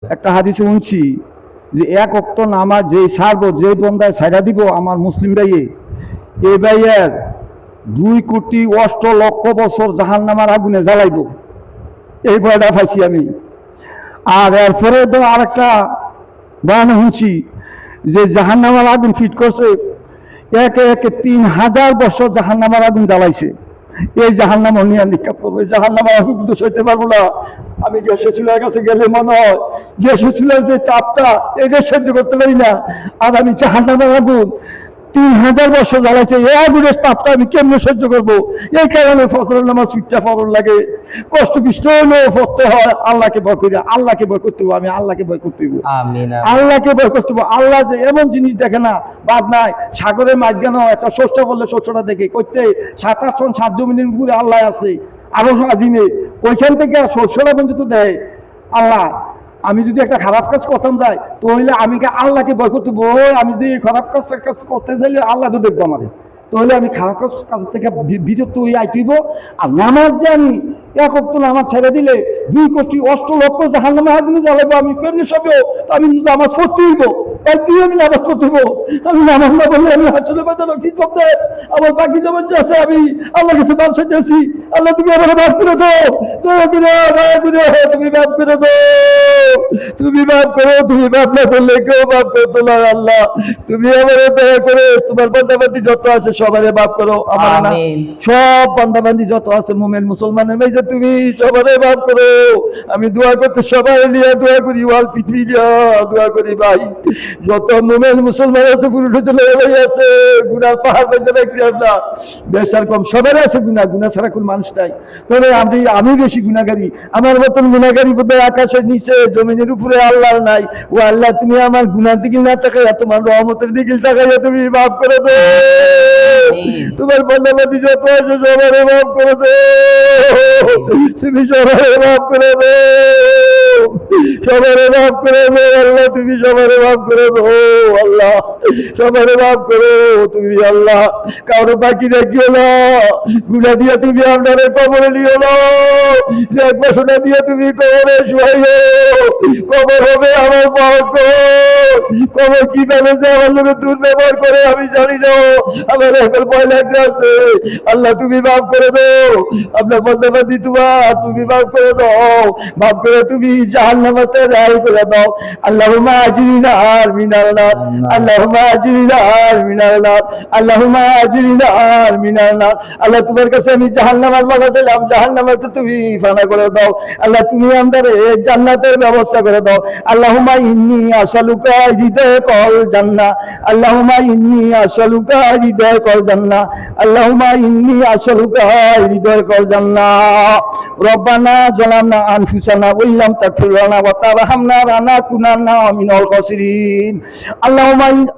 একটা হাদিসে শুনছি যে এক ওয়াক্ত নামাজ যে ছাড়বো, যে বন্দায় ছাড়া দিব আমার মুসলিম ভাইয়ে, এই ভাইয়ের 2,08,00,000 বছর জাহান্নামের আগুনে জ্বালাইব। এই ভয়টা পাইছি আমি। আর এরপরে তো আরেকটা বয়ান শুনছি যে জাহান্নামের আগুন ফিট করছে, একে একে 3,000 বছর জাহান্নামের আগুন জ্বালাইছে। এই জাহান্নাম নিয়ে নিক্ষেপ করবো, এই জাহান্নামের আগুন তো সইতে পারবো না। আমি গ্যাসের চুলার কাছে গেলে মনে হয় গ্যাসের চুলার যে তাপটা, এটা সহ্য করতে পারি না। আর আমি জাহান্নামের আগুন 3,000 বছর জ্বালাইছে, এই আগুনের তাপটা আমি কেমনে সহ্য করবো? এই কারণে ফজরের নামাজ ছুটতে ফরজ লাগে, কষ্ট বিষ্ট হলেও পড়তে হয়। আল্লাহকে ভয় করি, আল্লাহকে ভয় করতে হবে, আমি আল্লাহকে ভয় করতে হইব, আল্লাহকে ভয় করতে হবে। আল্লাহ যে এমন জিনিস দেখে না, বাদ নাই। সাগরের মাঝখানে একটা শস্য বললে শস্যটা দেখে করতে 7-8 7 জমিনের উপরে আল্লাহ আছে, আরো আজিমে ওইখান থেকে শস্যটা পর্যন্ত দেয় আল্লাহ। আমি যদি একটা খারাপ কাজ করতাম যাই, তাহলে আমি আল্লাহকে ভয় করতে হবো। আমি যদি খারাপ কাজ করতে চাইলে আল্লাহ তো দেখবো আমাদের, তাহলে আমি খারাপ কাজ থেকে বিরত হয়ে আইব। আর নামাজ যে আমি এক ওয়াক্ত নামাজ ছেড়ে দিলে 2,08,00,000 জাহান্নামে আগুনে জ্বালাবো। আমি কেমনি সবে আমি নামাজ পড়তে হইব, একদিন আমি নামাজ পড়তে হইব। আমি নামাজ না বললে আমি আসলে বাজানো কি করতে আমার বাকি যেমন আছে, আমি আল্লাহ কাছে মাপ চাইতেছি। আল্লাহ তুমি আমার মাফ করে দাও, তুমি মাফ করে দাও, তুমি মাফ করো। তুমি মাফ না করলে কেউ মাফ করতো না। আল্লাহ তুমি আমার দয়া করে তোমার বান্দাবান্দি যত আছে সবারে মাফ করো। আমার না সব বান্দাবান্দি যত আছে মুমিন মুসলমানের মেয়ে, তুমি সবারে মাফ করো। আমি দোয়া করতে সবাই নিয়ে দোয়া করি, ওয়াল পৃথিবী দোয়া করি। ভাই যত মুমিন মুসলমান আছে, পুরুষ ভাই আছে, গুনার পাহাড় বেঁধে রাখছি আমরা, বেশার কম সবার আছে গুনাহ, গুনাহ ছাড়া কোন মানুষ নাই। তবে আমি বেশি গুনাহগারী, আমার মতন গুনাহগারী বোধহয় আকাশের নিচে জমিনের উপরে আল্লাহ নাই। ও আল্লাহ তুমি আমার গুনার দিকে না তাকাইয়া তোমার রহমতের দিকে তাকাইয়া তুমি মাফ করে দে। তোমার বান্দাবান্দি যত আছে সবারে মাফ করে দে, তুমি সবারে মাফ করে দে, সবারে মাফ করে দে। আল্লাহ তুমি সবারে মাফ করে দো, আল্লাহ সবারে মাফ করো তুমি। আল্লাহ কারো বাকি রাখিও না, গুনাহ দিয়া তুমি আপনারে কবরে নিও না, এক বছর দিয়ে তুমি কবরে শুয়াইও। কবর হবে আমার পাপ, কবর কিভাবে যে আমার লোকের দুর্ব্যবহার করে আমি জানি না, আমার এখন ভয় লাগতে আছে। আল্লাহ তুমি মাফ করে দাও, আপনার বন্দাবান্দি তোমার, তুমি মাফ করে দাও, মাফ করে তুমি জাহান্নামতে রেহাই করে দাও। আল্লাহুম্মা আজরিনা মিনাল নার, আল্লাহুম্মা আজরিনা মিনাল নার, আল্লাহুম্মা আজরিনা মিনাল নার। আল্লাহ তোমার কাছে আমি জাহান্নামের মাঝে ছিলাম, জাহান্নামতে তুমি ফানা করে দাও। আল্লাহ তুমি আমাদের জান্নাতের ব্যবস্থা করে দাও। আল্লাহুম্মা ইন্নী আসআলুকা হিদায়াতাল জান্নাহ, আল্লাহুম্মা ইন্নী আসআলুকা হিদায়াতাল জান্নাহ, আল্লাহুম্মা ইন্নী আসআলুকা হিদায়াতাল জান্নাহ। রব্বানা যালামনা আনফুসানা ওয়া ইল্লাম তাগফির লানা ওয়া তারহামনা লানাকুনান্না মিনাল খাসিরিন। আল্লাহুম্মা